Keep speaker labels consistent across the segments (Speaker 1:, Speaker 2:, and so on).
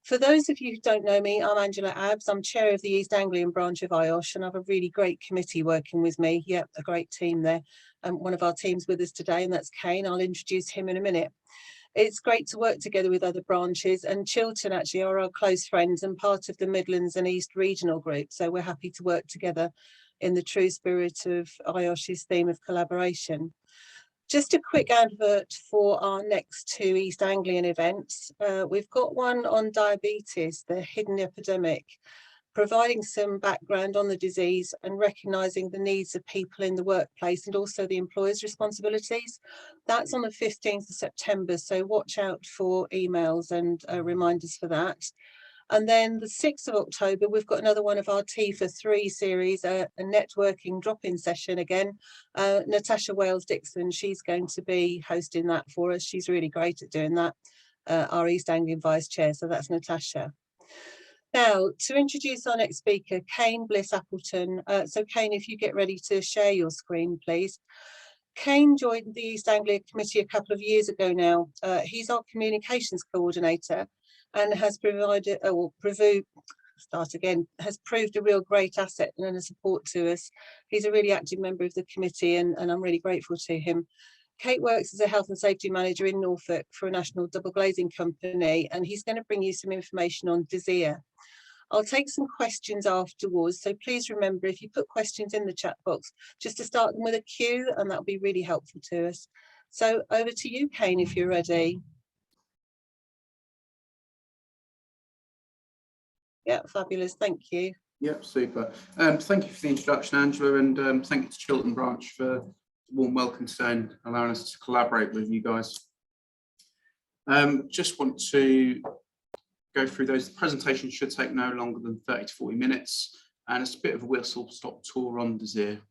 Speaker 1: For those of you who don't know me, I'm Angela Abbs. I'm chair of the East Anglian branch of IOSH, and I have a really great committee working with me. Yep, a great team there. One of our teams with us today, and that's Kane. I'll introduce him in a minute. It's great to work together with other branches, and Chiltern actually are our close friends and part of the Midlands and East regional group. So we're happy to work together in the true spirit of IOSH's theme of collaboration. Just a quick advert for our next two East Anglian events. We've got one on diabetes, the hidden epidemic, providing some background on the disease and recognising the needs of people in the workplace and also the employer's responsibilities. That's on the 15th of September, so watch out for emails and reminders for that. And then the 6th of October, we've got another one of our T for 3 series, a networking drop-in session again. Natasha Wales-Dixon, she's going to be hosting that for us. She's really great at doing that, our East Anglian Vice Chair, so that's Natasha. Now, to introduce our next speaker, Kane, Bliss, Appleton. So Kane, if you get ready to share your screen, please. Kane joined the East Anglia Committee a couple of years ago now. He's our communications coordinator and has provided, has proved a real great asset and a support to us. He's a really active member of the committee and I'm really grateful to him. Kate works as a health and safety manager in Norfolk for a national double glazing company, and he's going to bring you some information on DSEAR. I'll take some questions afterwards, so please remember, if you put questions in the chat box, just to start them with a Q, and that'll be really helpful to us. So over to you, Kane, if you're ready. Yeah, fabulous, thank you.
Speaker 2: Yep, super. Thank you for the introduction, Angela, and thank you to Chiltern branch for the warm welcome today and allowing us to collaborate with you guys. Just want to go through those. The presentation should take no longer than 30 to 40 minutes, and it's a bit of a whistle-stop tour on DSEAR.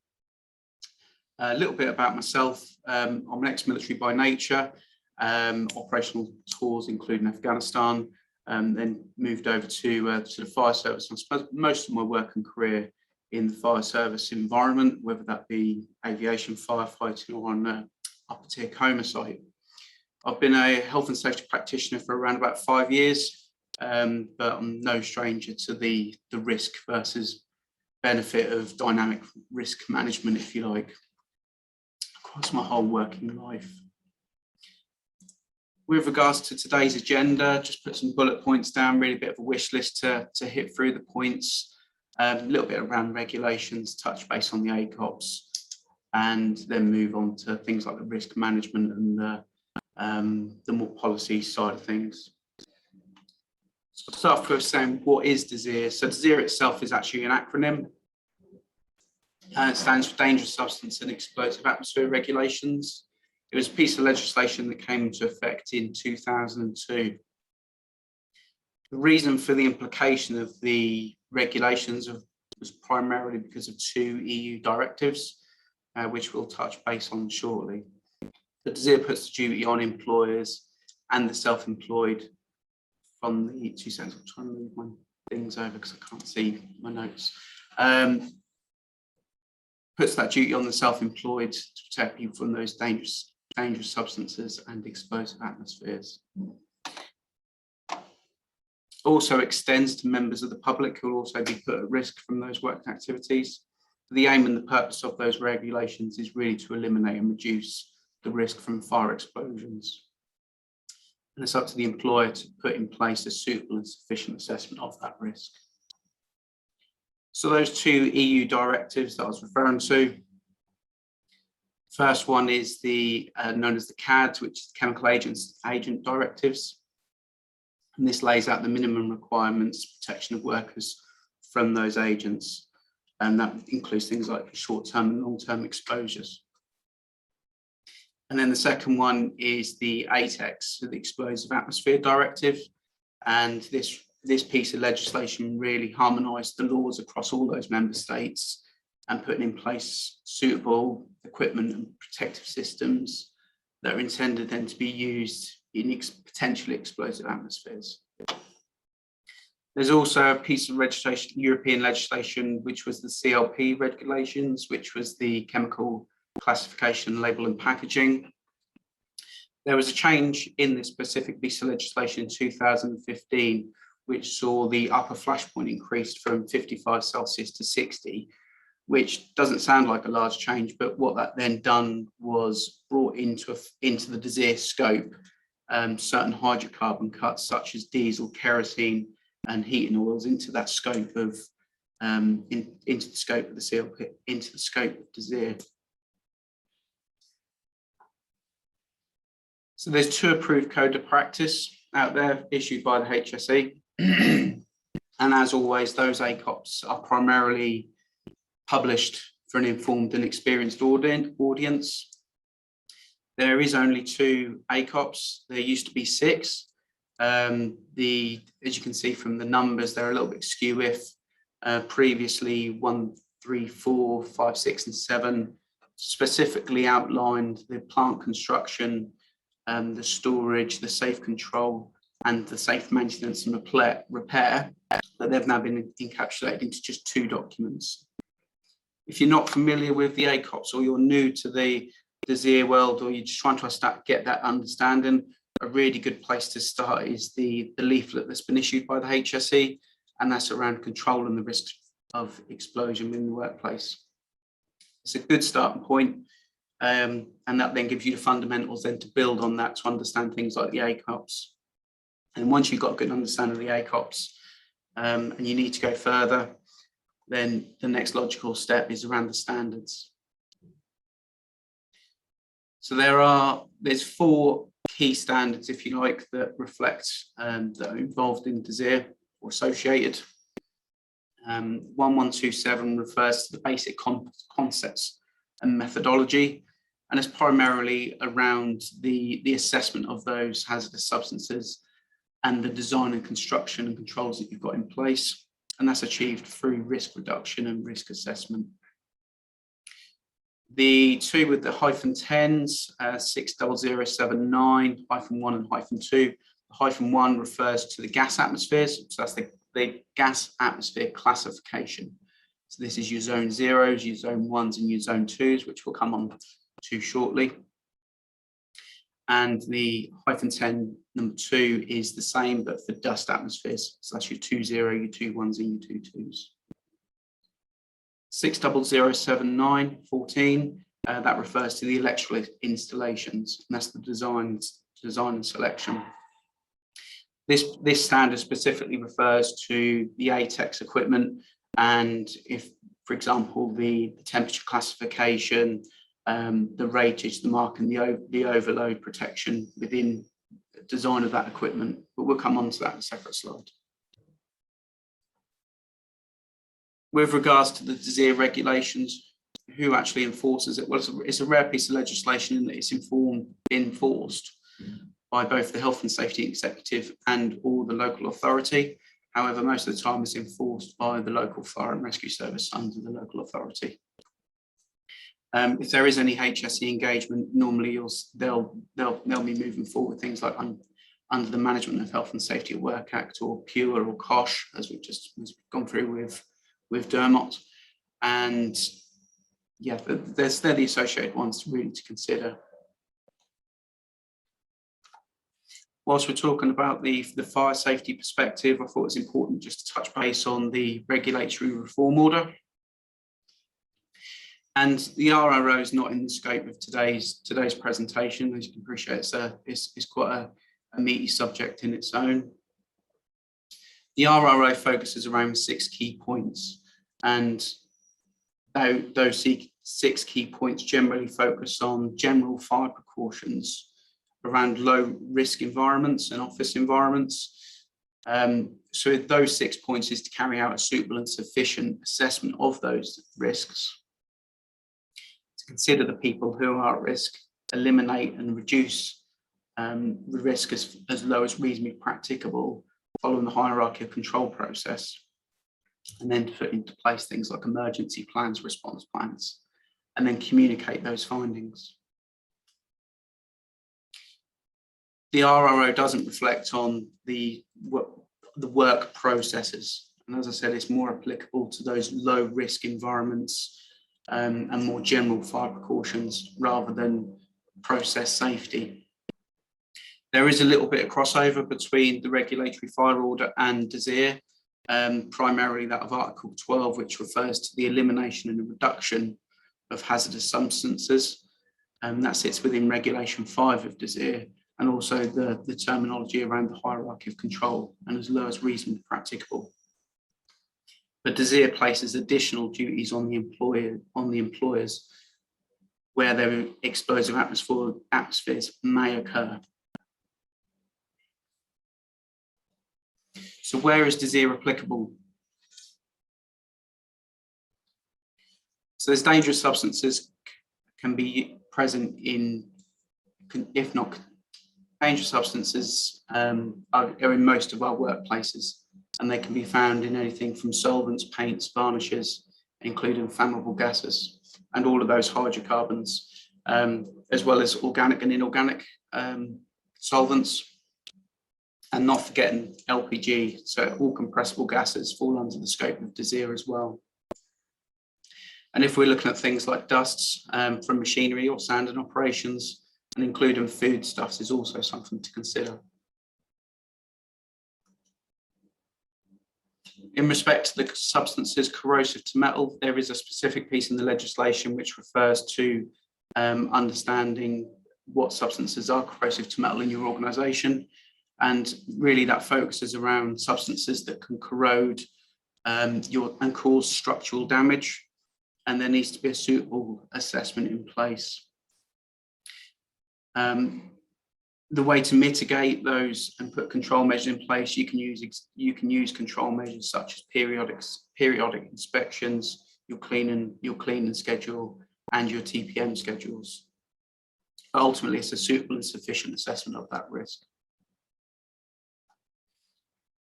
Speaker 2: A little bit about myself. I'm an ex-military by nature, operational tours including Afghanistan, then moved over to the fire service. I spent most of my working career in the fire service environment, whether that be aviation, firefighting, or on an upper tier COMAH site. I've been a health and safety practitioner for around about 5 years, but I'm no stranger to the risk versus benefit of dynamic risk management, if you like, across my whole working life. With regards to today's agenda, just put some bullet points down, really a bit of a wish list to hit through the points, a little bit around regulations, touch base on the ACOPs, and then move on to things like the risk management and the more policy side of things. So I'll start off with saying, what is DSEAR? So DSEAR itself is actually an acronym, and it stands for Dangerous Substance and Explosive Atmosphere Regulations. It was a piece of legislation that came into effect in 2002. The reason for the implication of the regulations was primarily because of 2 EU directives, which we'll touch base on shortly. The DSEAR puts the duty on employers and the self-employed from the 2 seconds. I'm trying to move my things over because I can't see my notes. Puts that duty on the self-employed to protect people from those dangerous substances and explosive atmospheres. Also extends to members of the public who will also be put at risk from those work activities. The aim and the purpose of those regulations is really to eliminate and reduce the risk from fire explosions. And it's up to the employer to put in place a suitable and sufficient assessment of that risk. So those 2 EU directives that I was referring to, first one is the known as the CAD, which is Chemical Agent Directives. And this lays out the minimum requirements, protection of workers from those agents. And that includes things like short-term and long-term exposures. And then the second one is the ATEX, the Explosive Atmosphere Directive. And this piece of legislation really harmonised the laws across all those member states and putting in place suitable equipment and protective systems that are intended then to be used in potentially explosive atmospheres. There's also a piece of legislation, European legislation, which was the CLP regulations, which was the Chemical Classification, Label and Packaging. There was a change in this specific piece of legislation in 2015, which saw the upper flash point increased from 55 Celsius to 60, which doesn't sound like a large change, but what that then done was brought into the DSEAR scope certain hydrocarbon cuts such as diesel, kerosene, and heating oils into that scope of into the scope of the CLP, into the scope of DSEAR. So there's 2 approved code of practice out there issued by the HSE, and as always, those ACOPs are primarily published for an informed and experienced audience. There is only 2 ACOPs. There used to be 6. As you can see from the numbers, they're a little bit skew if previously 1, 3, 4, 5, 6, and 7 specifically outlined the plant construction, the storage, the safe control, and the safe maintenance and repair, but they've now been encapsulated into just 2 documents. If you're not familiar with the ACOPs, or you're new to the DSEAR world, or you're just trying to get that understanding, a really good place to start is the leaflet that's been issued by the HSE, and that's around controlling the risks of explosion in the workplace. It's a good starting point, and that then gives you the fundamentals then to build on that to understand things like the ACOPs. And once you've got a good understanding of the ACOPs, and you need to go further, then the next logical step is around the standards. So there's 4 key standards, if you like, that reflect that are involved in DSEAR or associated. 1127 refers to the basic concepts and methodology, and it's primarily around the assessment of those hazardous substances and the design and construction and controls that you've got in place. And that's achieved through risk reduction and risk assessment. The 2 with the -10s, 60079, -1 and -2. The -1 refers to the gas atmospheres. So that's the gas atmosphere classification. So this is your zone 0s, your zone 1s, and your zone 2s, which we'll come on to shortly. And the -10 number 2 is the same, but for dust atmospheres. So that's your 20, your 21s, and your 22s. 60079, 14, that refers to the electrical installations, and that's the design and selection. This standard specifically refers to the ATEX equipment, and if, for example, the temperature classification, the ratage, the mark, and the overload protection within the design of that equipment, but we'll come on to that in a separate slide. With regards to the DSEAR regulations, who actually enforces it? Well, it's a rare piece of legislation in that it's enforced by both the Health and Safety Executive and or the local authority. However, most of the time it's enforced by the local fire and rescue service under the local authority. If there is any HSE engagement, normally they'll be moving forward things like under the Management of Health and Safety at Work Act, or PURE, or COSH, as we've just gone through with Dermot. And yeah, they're the associated ones really to consider. Whilst we're talking about the fire safety perspective, I thought it was important just to touch base on the regulatory reform order. And the RRO is not in the scope of today's presentation. As you can appreciate, it's quite a meaty subject in its own. The RRO focuses around 6 key points, and those 6 key points generally focus on general fire precautions around low risk environments and office environments. So those 6 points is to carry out a suitable and sufficient assessment of those risks, to consider the people who are at risk, eliminate and reduce the risk as low as reasonably practicable following the hierarchy of control process, and then to put into place things like emergency plans, response plans, and then communicate those findings. The RRO doesn't reflect on the work processes, and as I said, it's more applicable to those low risk environments and more general fire precautions rather than process safety. There is a little bit of crossover between the regulatory fire order and DSEAR, primarily that of Article 12, which refers to the elimination and the reduction of hazardous substances. That sits within Regulation 5 of DSEAR, and also the terminology around the hierarchy of control and as low as reasonably practicable. But DSEAR places additional duties on the employers where their explosive atmospheres may occur. So where is DSEAR applicable? So there's dangerous substances can be present in, if not, dangerous substances are in most of our workplaces, and they can be found in anything from solvents, paints, varnishes, including flammable gases, and all of those hydrocarbons, as well as organic and inorganic solvents, and not forgetting LPG, so all compressible gases fall under the scope of DSEAR as well. And if we're looking at things like dusts from machinery or sanding operations, and including foodstuffs is also something to consider. In respect to the substances corrosive to metal, there is a specific piece in the legislation which refers to understanding what substances are corrosive to metal in your organisation. And really that focuses around substances that can corrode and cause structural damage. And there needs to be a suitable assessment in place. The way to mitigate those and put control measures in place, you can use control measures such as periodic inspections, your cleaning schedule, and your TPM schedules. But ultimately, it's a suitable and sufficient assessment of that risk.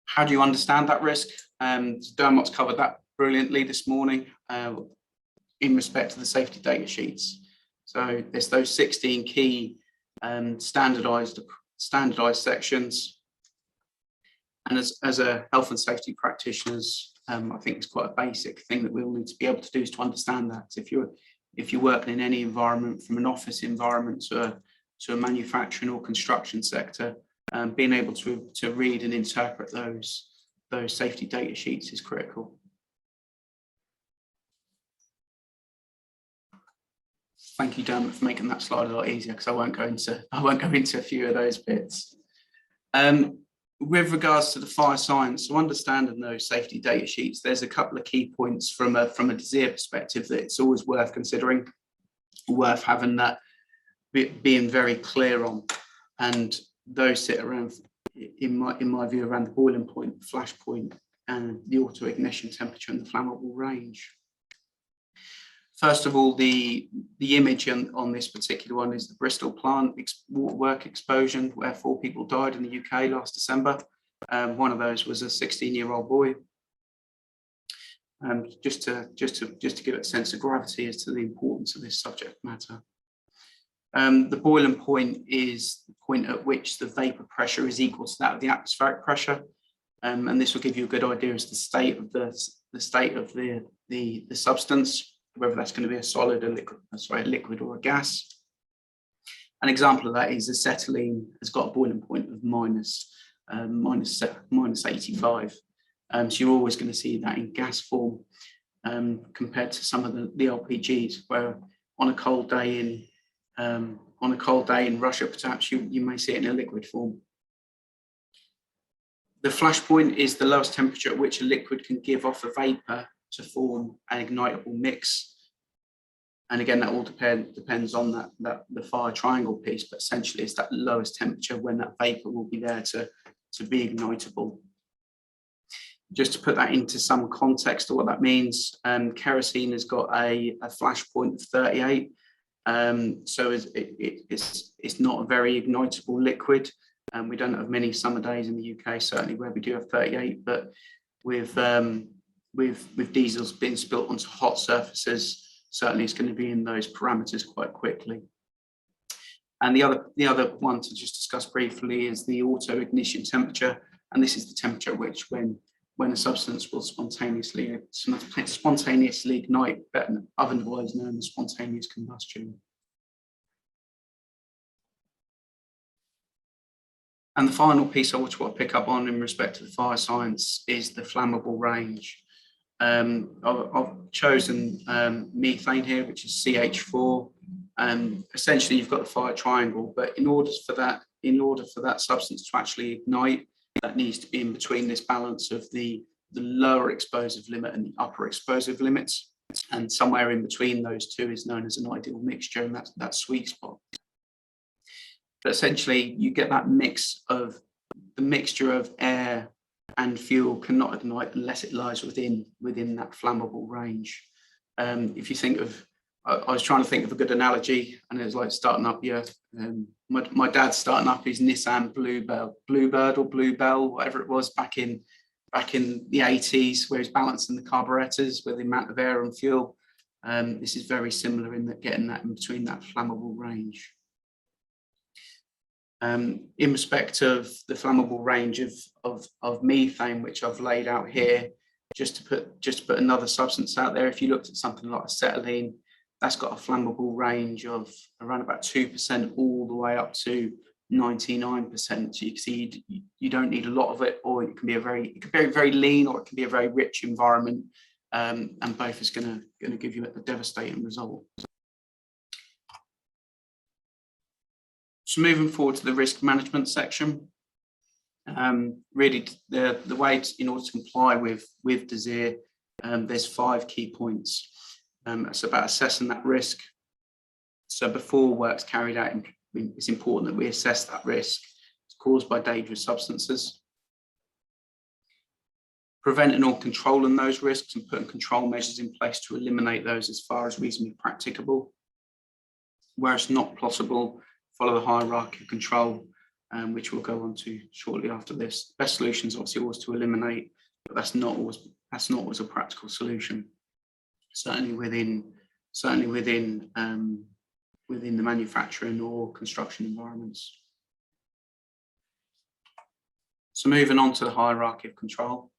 Speaker 2: How do you understand that risk? Dermot's covered that brilliantly this morning in respect to the safety data sheets. So there's those 16 key standardized sections, and as a health and safety practitioners, I think it's quite a basic thing that we all need to be able to do is to understand that. If you're working in any environment, from an office environment to a manufacturing or construction sector, being able to read and interpret those safety data sheets is critical. Thank you, Dermot, for making that slide a lot easier, because I won't go into a few of those bits. With regards to the fire science, so understanding those safety data sheets, there's a couple of key points from a DSEAR perspective that it's always worth considering, worth having that being very clear on, and those sit around, in my view, around the boiling point, flash point, and the auto ignition temperature and the flammable range. First of all, the image on this particular one is the Bristol plant waterwork explosion, where 4 people died in the UK last December. One of those was a 16-year-old boy. Just to give it a sense of gravity as to the importance of this subject matter. The boiling point is the point at which the vapor pressure is equal to that of the atmospheric pressure, and this will give you a good idea as to the state of the substance, whether that's going to be a solid, a liquid, or a gas. An example of that is acetylene has got a boiling point of minus 85. So you're always going to see that in gas form, compared to some of the LPGs, where on a cold day in Russia, perhaps you may see it in a liquid form. The flash point is the lowest temperature at which a liquid can give off a vapor to form an ignitable mix. And again, that all depends on the fire triangle piece, but essentially it's that lowest temperature when that vapor will be there to be ignitable. Just to put that into some context of what that means, kerosene has got a flash point of 38. So it's not a very ignitable liquid. We don't have many summer days in the UK, certainly, where we do have 38, but with diesels being spilt onto hot surfaces, certainly it's going to be in those parameters quite quickly. And the other one to just discuss briefly is the auto ignition temperature, and this is the temperature at which when a substance will spontaneously ignite, otherwise known as spontaneous combustion. And the final piece I want to pick up on in respect to the fire science is the flammable range. I've chosen methane here, which is CH4. Essentially, you've got the fire triangle, but in order for that substance to actually ignite, that needs to be in between this balance of the lower explosive limit and the upper explosive limits. And somewhere in between those two is known as an ideal mixture, and that's that sweet spot. But essentially, you get that the mixture of air and fuel cannot ignite unless it lies within that flammable range. If you think of, I was trying to think of a good analogy, and it was like starting up my dad's starting up his Nissan Bluebird or Bluebell, whatever it was, back in the 80s, where he's balancing the carburetors with the amount of air and fuel. This is very similar in that getting that in between that flammable range. In respect of the flammable range of methane, which I've laid out here, just to put another substance out there, if you looked at something like acetylene, that's got a flammable range of around about 2% all the way up to 99%. So you can see you don't need a lot of it, or it can be very lean, or it can be a very rich environment, and both is going to give you a devastating result. So moving forward to the risk management section, really the way in order to comply with DSEAR, there's 5 key points. It's about assessing that risk. So before work's carried out, it's important that we assess that risk. It's caused by dangerous substances. Preventing or controlling those risks and putting control measures in place to eliminate those as far as reasonably practicable. Where it's not possible, follow the hierarchy of control, which we'll go on to shortly after this. Best solution is obviously always to eliminate, but that's not always a practical solution. Certainly within the manufacturing or construction environments. So moving on to the hierarchy of control.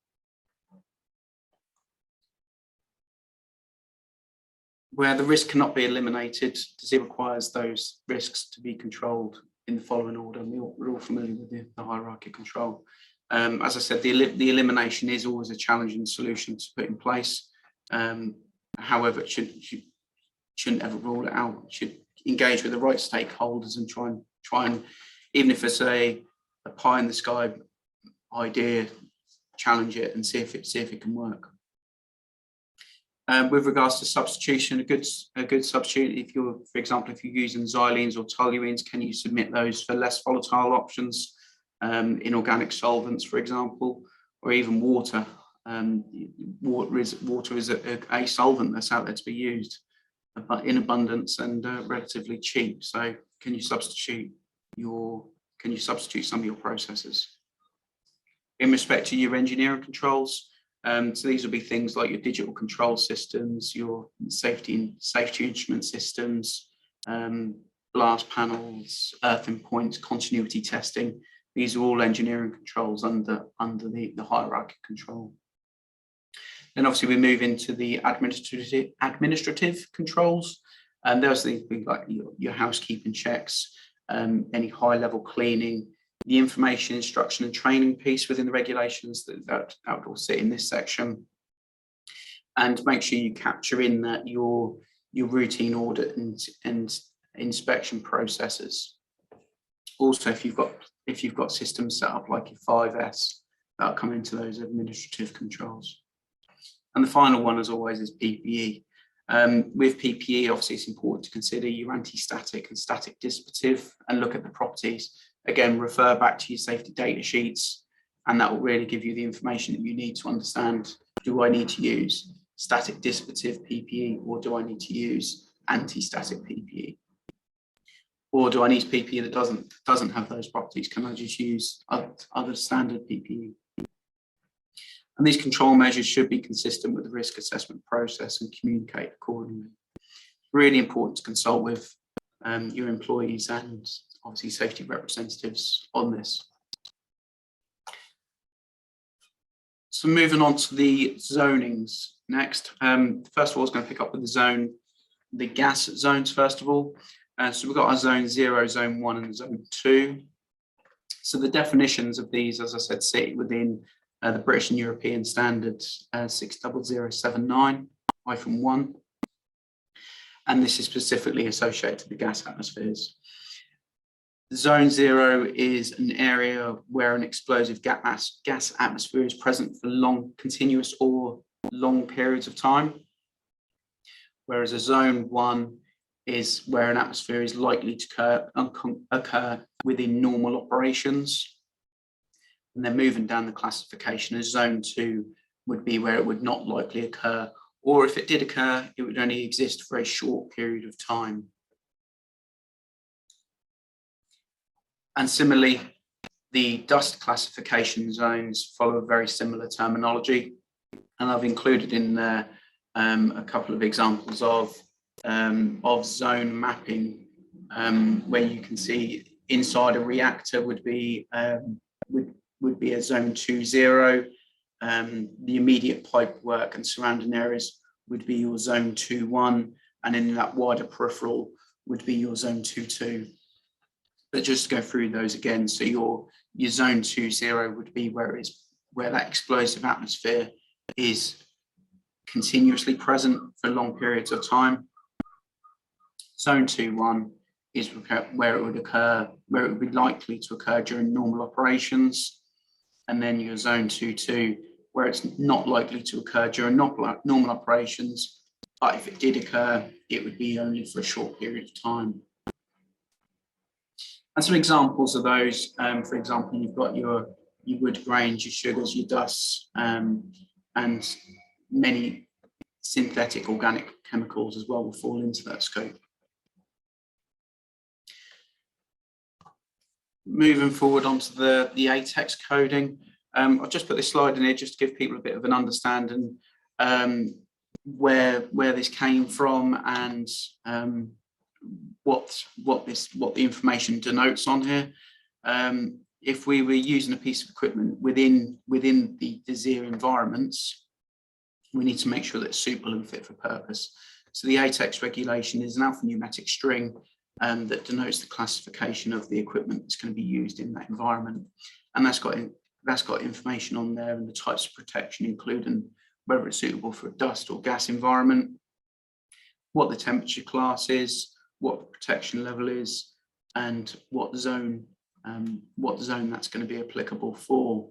Speaker 2: Where the risk cannot be eliminated, DSEAR requires those risks to be controlled in the following order. We're all familiar with the hierarchy of control. As I said, the elimination is always a challenging solution to put in place. However, it shouldn't ever rule it out. It should engage with the right stakeholders and try and even if it's a pie in the sky idea, challenge it and see if it can work. With regards to substitution, a good substitute, for example, if you're using xylenes or toluenes, can you submit those for less volatile options, inorganic solvents, for example, or even water? Water is a solvent that's out there to be used in abundance and relatively cheap. So can you substitute some of your processes? In respect to your engineering controls, so these will be things like your digital control systems, your safety instrument systems, blast panels, earthing points, continuity testing. These are all engineering controls under the hierarchy control. Then obviously we move into the administrative controls, and there's things like your housekeeping checks, any high level cleaning, the information, instruction and training piece within the regulations that would all sit in this section, and make sure you capture in that your routine audit and inspection processes. Also, if you've got systems set up like your 5S, that'll come into those administrative controls. And the final one, as always, is PPE. With PPE, obviously, it's important to consider your anti-static and static dissipative and look at the properties. Again, refer back to your safety data sheets, and that will really give you the information that you need to understand, do I need to use static dissipative PPE, or do I need to use anti-static PPE? Or do I need PPE that doesn't have those properties? Can I just use other standard PPE? And these control measures should be consistent with the risk assessment process and communicate accordingly. Really important to consult with your employees and obviously safety representatives on this. So moving on to the zonings next. First of all, I was going to pick up with the gas zones first of all. So we've got our zone 0, zone 1 and zone 2. So the definitions of these, as I said, sit within the British and European standards 60079-1, and this is specifically associated to the gas atmospheres. Zone 0 is an area where an explosive gas atmosphere is present for long, continuous or long periods of time, whereas a Zone 1 is where an atmosphere is likely to occur within normal operations. And then moving down the classification, a Zone 2 would be where it would not likely occur, or if it did occur, it would only exist for a short period of time. And similarly, the dust classification zones follow a very similar terminology. And I've included in there a couple of examples of zone mapping, where you can see inside a reactor would be a zone 2.0. The immediate pipe work and surrounding areas would be your zone 2.1, and in that wider peripheral would be your zone 2.2. But just to go through those again, so your zone 2.0 would be where that explosive atmosphere is continuously present for long periods of time. Zone 2.1 is where it would occur, where it would be likely to occur during normal operations. And then your zone 2.2, where it's not likely to occur during normal operations, but if it did occur, it would be only for a short period of time. And some examples of those, for example, you've got your wood grains, your sugars, your dusts, and many synthetic organic chemicals as well will fall into that scope. Moving forward onto the ATEX coding, I've just put this slide in here just to give people a bit of an understanding where this came from and what the information denotes on here. If we were using a piece of equipment within the DSEAR environments, we need to make sure that it's suitable and fit for purpose. So the ATEX regulation is an alphanumeric string that denotes the classification of the equipment that's going to be used in that environment, and that's got information on there and the types of protection, including whether it's suitable for a dust or gas environment, what the temperature class is, what the protection level is, and what zone that's going to be applicable for.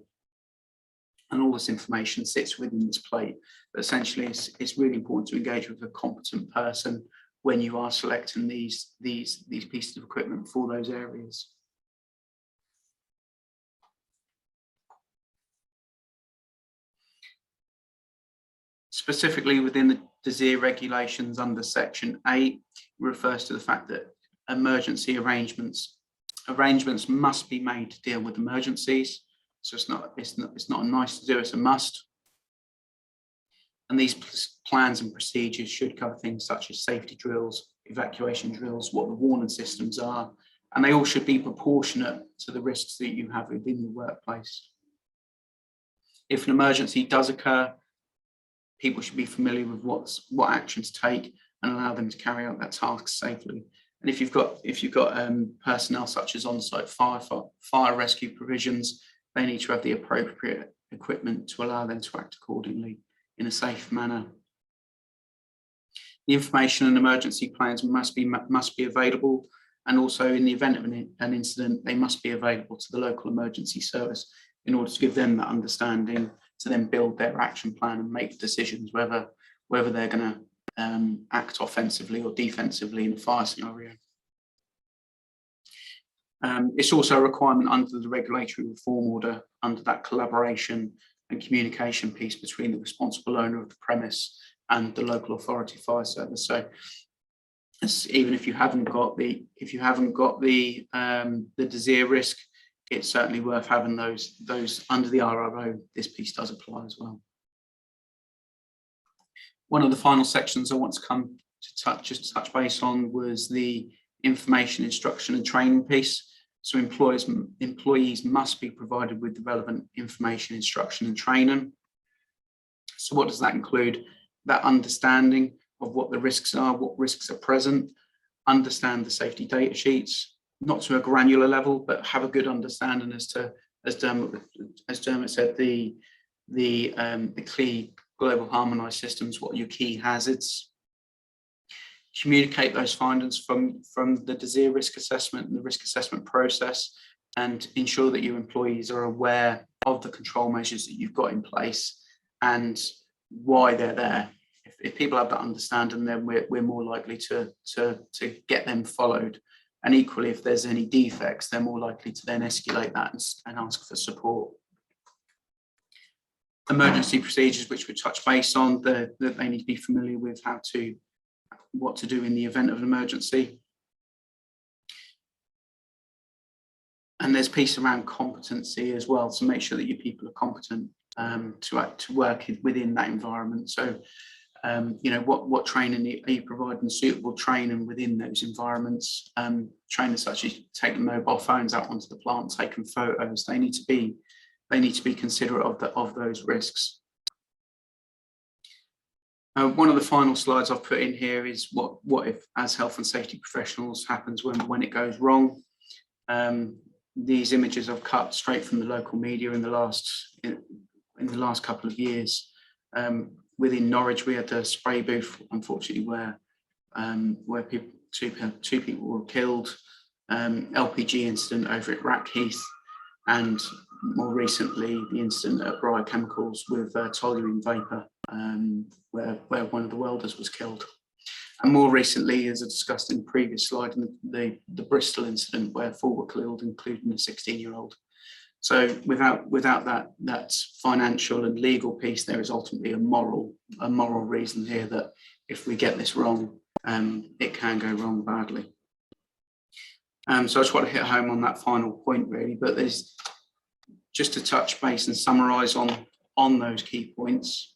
Speaker 2: And all this information sits within this plate. But essentially, it's really important to engage with a competent person when you are selecting these pieces of equipment for those areas. Specifically within the DSEAR regulations under Section 8, refers to the fact that emergency arrangements must be made to deal with emergencies. So it's not a nice to do, it's a must. And these plans and procedures should cover things such as safety drills, evacuation drills, what the warning systems are, and they all should be proportionate to the risks that you have within your workplace. If an emergency does occur, people should be familiar with what actions to take and allow them to carry out that task safely. And if you've got personnel such as on-site fire rescue provisions, they need to have the appropriate equipment to allow them to act accordingly in a safe manner. The information and emergency plans must be available, and also in the event of an incident, they must be available to the local emergency service in order to give them that understanding to then build their action plan and make decisions whether they're going to act offensively or defensively in a fire scenario. It's also a requirement under the regulatory reform order, under that collaboration and communication piece between the responsible owner of the premise and the local authority fire service. So even if you haven't got the DSEAR risk, it's certainly worth having those under the RRO. This piece does apply as well. One of the final sections I want to come to touch base on was the information, instruction and training piece. So employees must be provided with the relevant information, instruction and training. So what does that include? That understanding of what the risks are, what risks are present, understand the safety data sheets, not to a granular level, but have a good understanding as to, as Dermot said, the key global harmonised systems, what are your key hazards. Communicate those findings from the DSEAR risk assessment and the risk assessment process, and ensure that your employees are aware of the control measures that you've got in place and why they're there. If people have that understanding, then we're more likely to get them followed. And equally, if there's any defects, they're more likely to then escalate that and ask for support. Emergency procedures, which we touch base on, that they need to be familiar with what to do in the event of an emergency. And there's piece around competency as well, to make sure that your people are competent to work within that environment. So, you know, what training are you providing? Suitable training within those environments. Trainers such as taking mobile phones out onto the plant, taking photos. They need to be considerate of those risks. One of the final slides I've put in here is what if, as health and safety professionals, happens when it goes wrong. These images I've cut straight from the local media in the last couple of years. Within Norwich, we had a spray booth, unfortunately, where two people were killed. LPG incident over at Rackheath, and more recently the incident at Briar Chemicals with toluene vapour, where one of the welders was killed. And more recently, as I discussed in the previous slide, the Bristol incident where 4 were killed, including a 16-year-old. So without that financial and legal piece, there is ultimately a moral reason here that if we get this wrong, it can go wrong badly. So I just want to hit home on that final point, really. But there's just to touch base and summarise on those key points.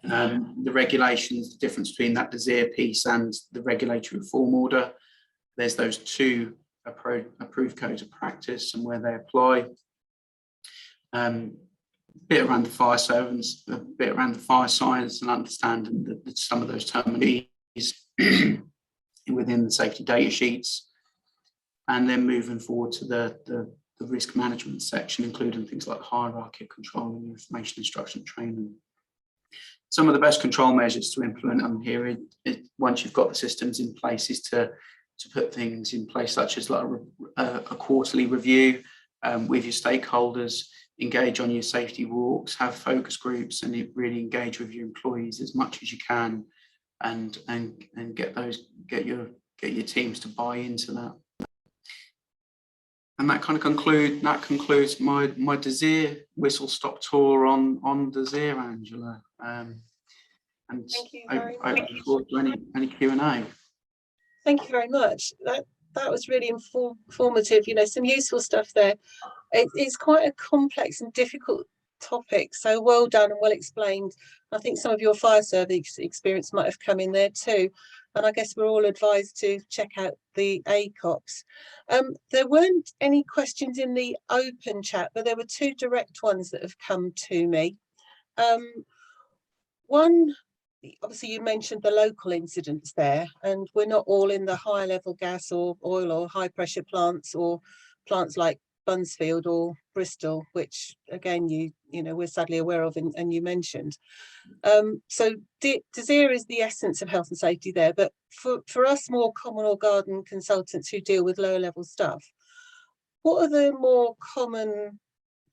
Speaker 2: The regulations, the difference between that DSEAR piece and the regulatory reform order. There's those two approved codes of practice and where they apply. A bit around the fire service, a bit around the fire science, and understanding that some of those terminologies within the safety data sheets. And then moving forward to the risk management section, including things like hierarchy of control and information instruction training. Some of the best control measures to implement on here, once you've got the systems in place, is to put things in place such as like a quarterly review with your stakeholders, engage on your safety walks, have focus groups, and really engage with your employees as much as you can, and get your teams to buy into that. And that kind of concludes my DSEAR whistle-stop tour on DSEAR, Angela. And
Speaker 1: thank you very much.
Speaker 2: I look forward to any Q&A.
Speaker 1: Thank you very much. That was really informative. You know, some useful stuff there. It's quite a complex and difficult topic, so well done and well explained. I think some of your fire service experience might have come in there too. And I guess we're all advised to check out the ACOPs. There weren't any questions in the open chat, but there were 2 direct ones that have come to me. One, obviously you mentioned the local incidents there, and we're not all in the high level gas or oil or high pressure plants, or plants like Bunsfield or Bristol, which again you know we're sadly aware of and you mentioned. So DSEAR is the essence of health and safety there, but for us more common or garden consultants who deal with lower level stuff, what are the more common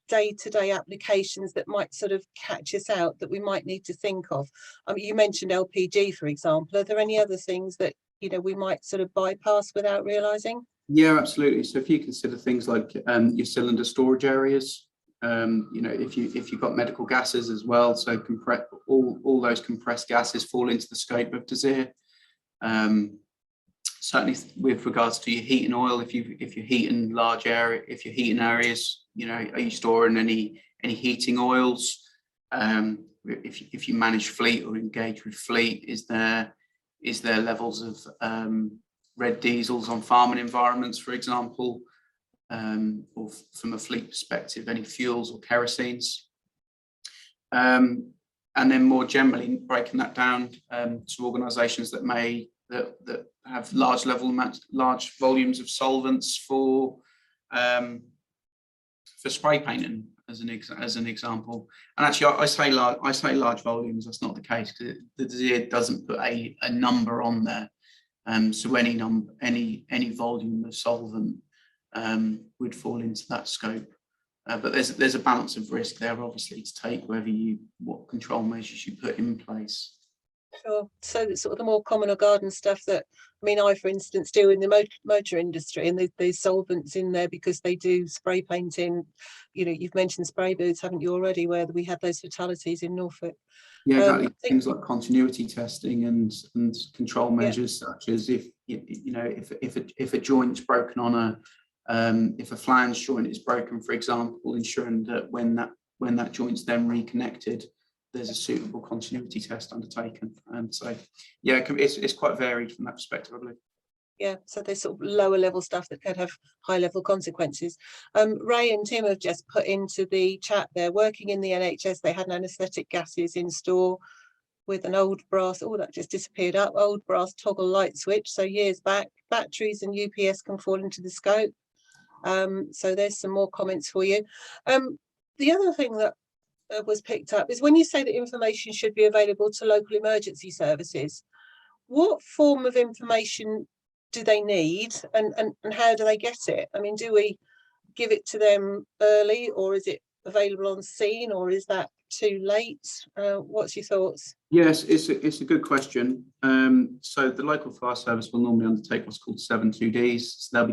Speaker 1: day-to-day applications that might sort of catch us out that we might need to think of? I mean, you mentioned LPG, for example. Are there any other things that, you know, we might sort of bypass without realizing?
Speaker 2: Yeah, absolutely. So if you consider things like your cylinder storage areas, you know, if you've got medical gases as well, so all those compressed gases fall into the scope of DSEAR. Certainly with regards to your heating oil, if you're heating large area, if you're heating areas, you know, are you storing any heating oils? If you manage fleet or engage with fleet, is there levels of red diesels on farming environments, for example, or from a fleet perspective, any fuels or kerosenes? And then more generally breaking that down to organisations that may that have large volumes of solvents for spray painting, as an example. And actually, I say large volumes. That's not the case, because the DSEAR doesn't put a number on there. So any volume of solvent would fall into that scope. But there's a balance of risk there, obviously, to take what control measures you put in place.
Speaker 1: Sure. So sort of the more common or garden stuff that, I mean, I, for instance, do in the motor industry, and there's solvents in there because they do spray painting. You know, you've mentioned spray booths, haven't you already, where we had those fatalities in Norfolk?
Speaker 2: Yeah, exactly. Things like continuity testing and control measures, such as if a joint's broken on if a flange joint is broken, for example, ensuring that when that joint's then reconnected, there's a suitable continuity test undertaken. And so, yeah, it's quite varied from that perspective, I believe. Yeah,
Speaker 1: so there's sort of lower level stuff that could have high level consequences. Ray and Tim have just put into the chat there, working in the NHS, they had anaesthetic gases in store with an old brass, that just disappeared up, old brass toggle light switch. So years back, batteries and UPS can fall into the scope. So there's some more comments for you. The other thing that was picked up is when you say that information should be available to local emergency services, what form of information do they need, and how do they get it? I mean, do we give it to them early, or is it available on scene, or is that too late? What's your thoughts?
Speaker 2: Yes, it's a good question. So the local fire service will normally undertake what's called 7.2Ds. So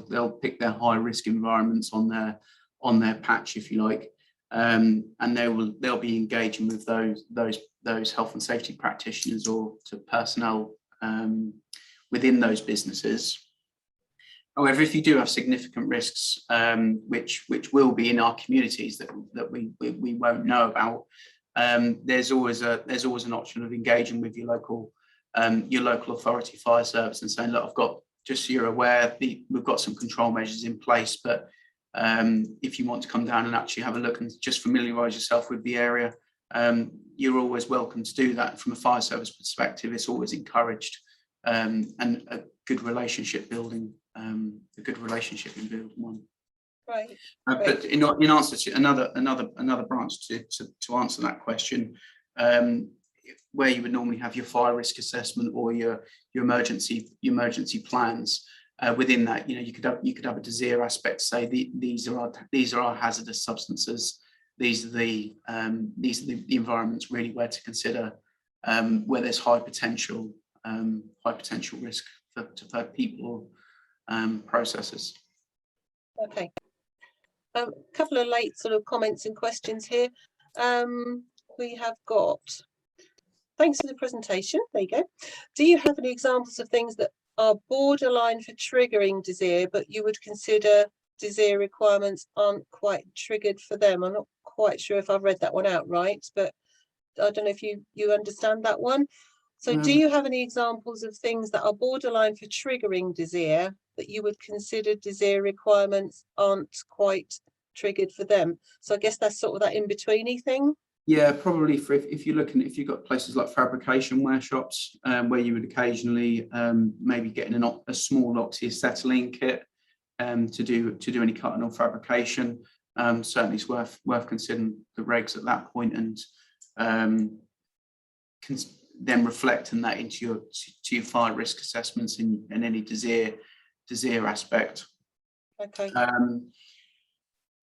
Speaker 2: they'll pick their high risk environments on their patch, if you like. And they'll be engaging with those health and safety practitioners or to personnel within those businesses. However, if you do have significant risks, which will be in our communities that we won't know about, there's always an option of engaging with your local authority fire service and saying, look, I've got, just so you're aware, we've got some control measures in place, but if you want to come down and actually have a look and just familiarise yourself with the area, you're always welcome to do that. From a fire service perspective, it's always encouraged, and a good relationship building, one.
Speaker 1: Right.
Speaker 2: But in answer to another branch to answer that question, where you would normally have your fire risk assessment or your emergency plans. Within that, you could have a DSEAR aspect, say these are our hazardous substances. These are the environments really where to consider, where there's high potential risk for people or processes.
Speaker 1: Okay. A couple of late sort of comments and questions here. We have got, thanks for the presentation. There you go. Do you have any examples of things that are borderline for triggering DSEAR, but you would consider DSEAR requirements aren't quite triggered for them? I'm not quite sure if I've read that one out right, but I don't know if you understand that one. So do you have any examples of things that are borderline for triggering DSEAR that you would consider DSEAR requirements aren't quite triggered for them? So I guess that's sort of that in-betweeny thing.
Speaker 2: Yeah, probably if you've got places like fabrication workshops, where you would occasionally maybe getting a small oxyacetylene kit to do any cutting or fabrication. Certainly it's worth considering the regs at that point, and then reflecting that into your fire risk assessments and any DSEAR aspect.
Speaker 1: Okay.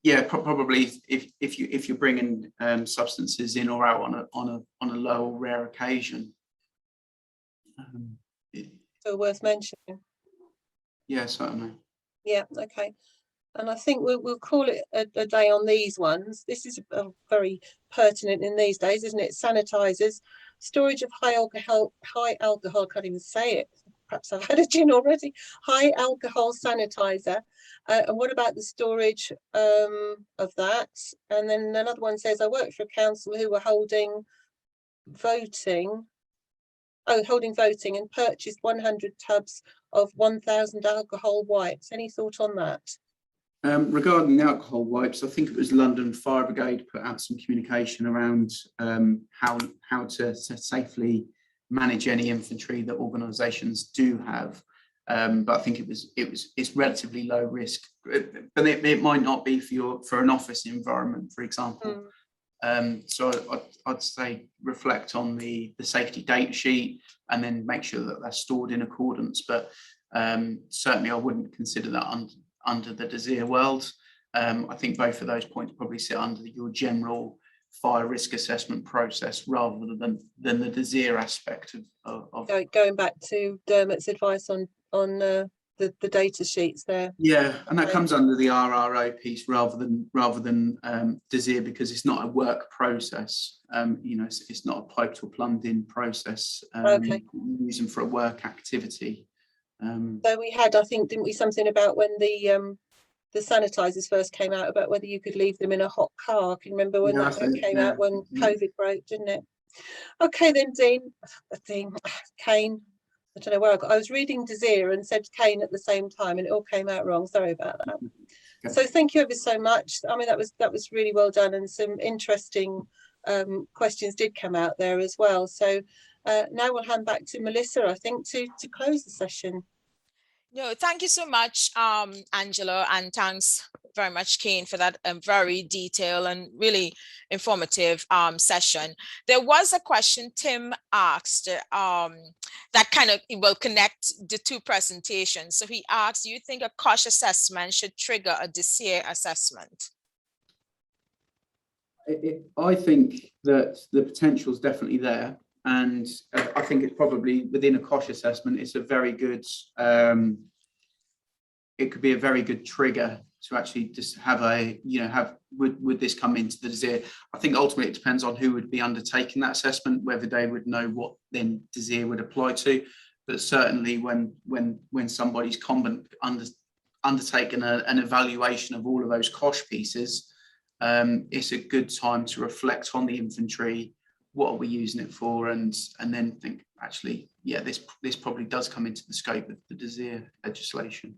Speaker 2: Yeah, probably if you're bringing substances in or out on a low or rare occasion.
Speaker 1: So worth mentioning.
Speaker 2: Yeah, certainly.
Speaker 1: Yeah. Okay. And I think we'll call it a day on these ones. This is very pertinent in these days, isn't it? Sanitizers, storage of high alcohol. I can't even say it. Perhaps I've had a gin already. High alcohol sanitizer. And what about the storage of that? And then another one says, I worked for a council who were holding voting and purchased 100 tubs of 1,000 alcohol wipes. Any thought on that?
Speaker 2: Regarding the alcohol wipes, I think it was London Fire Brigade put out some communication around how to safely manage any infantry that organisations do have. But I think it's relatively low risk, but it might not be for an office environment, for example. So I'd say reflect on the safety data sheet and then make sure that they're stored in accordance. But certainly I wouldn't consider that under the DSEAR world. I think both of those points probably sit under your general fire risk assessment process rather than the DSEAR aspect of
Speaker 1: going back to Dermot's advice on the data sheets there.
Speaker 2: Yeah, and that comes under the RRO piece rather than DSEAR, because it's not a work process. It's not a piped or plumbed in process.
Speaker 1: Okay.
Speaker 2: Using for a work activity.
Speaker 1: So we had, I think, didn't we, something about when the sanitizers first came out about whether you could leave them in a hot car. I can remember when that came out when COVID broke, didn't it? Okay then, Kane. I don't know where I was reading DSEAR and said Kane at the same time, and it all came out wrong. Sorry about that. Okay. So thank you ever so much. I mean, that was really well done, and some interesting questions did come out there as well. So now we'll hand back to Melissa, I think, to close the session.
Speaker 3: No, thank you so much, Angela, and thanks very much, Kane, for that very detailed and really informative session. There was a question Tim asked that kind of will connect the two presentations. So he asked, do you think a COSH assessment should trigger a DSEAR assessment?
Speaker 2: I think that the potential is definitely there. And I think it's probably within a COSH assessment, it's a very good, it could be a very good trigger to actually just have would this come into the DSEAR? I think ultimately it depends on who would be undertaking that assessment, whether they would know what then DSEAR would apply to. But certainly when somebody's undertaken an evaluation of all of those COSH pieces, it's a good time to reflect on the infantry. What are we using it for, and then think, actually, yeah, this probably does come into the scope of the DSEAR legislation.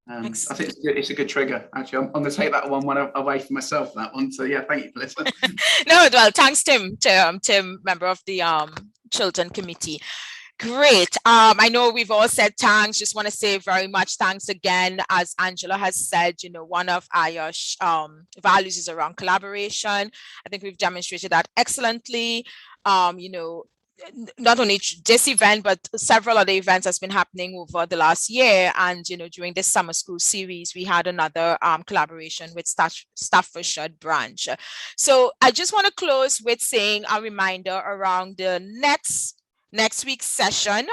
Speaker 2: I think it's a good trigger. Actually, I'm going to take that one away from myself. That one. So yeah, thank you, Bliss.
Speaker 3: No, well, thanks, Tim, member of the Chiltern committee. Great. I know we've all said thanks. Just want to say very much thanks again. As Angela has said, one of IOSH values is around collaboration. I think we've demonstrated that excellently. Not only this event, but several other events has been happening over the last year. And, during this summer school series, we had another collaboration with Staffordshire branch. So I just want to close with saying a reminder around the next week's session.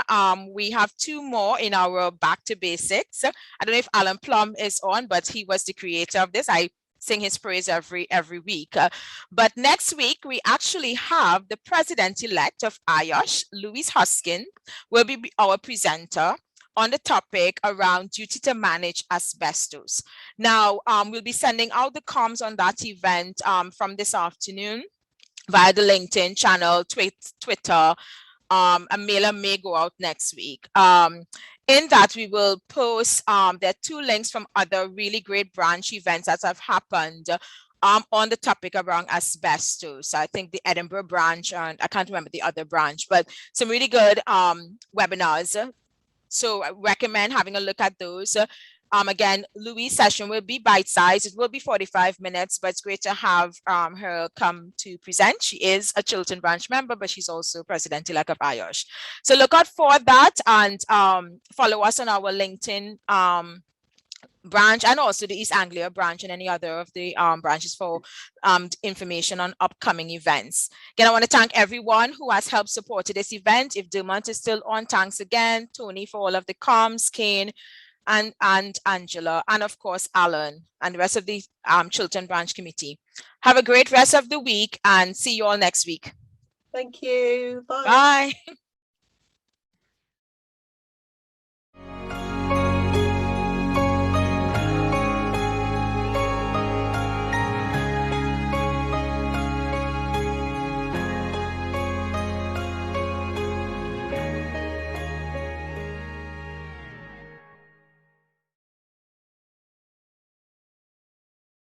Speaker 3: We have two more in our Back to Basics. I don't know if Alan Plum is on, but he was the creator of this. I sing his praise every week. But next week, we actually have the president-elect of IOSH, Louise Hoskin, will be our presenter on the topic around duty to manage asbestos. Now, we'll be sending out the comms on that event from this afternoon via the LinkedIn channel, Twitter. A mailer may go out next week. In that, we will post, there are two links from other really great branch events that have happened on the topic around asbestos. I think the Edinburgh branch, and I can't remember the other branch, but some really good webinars. So I recommend having a look at those. Again, Louise' session will be bite-sized. It will be 45 minutes, but it's great to have her come to present. She is a Chiltern branch member, but she's also president-elect of IOSH. So look out for that, and follow us on our LinkedIn branch, and also the East Anglia branch and any other of the branches for information on upcoming events. Again, I want to thank everyone who has helped support this event. If Dumont is still on, thanks again. Tony for all of the comms, Kane, and Angela, and of course Alan and the rest of the Chiltern branch committee. Have a great rest of the week, and see you all next week.
Speaker 1: Thank you. Bye.
Speaker 3: Bye.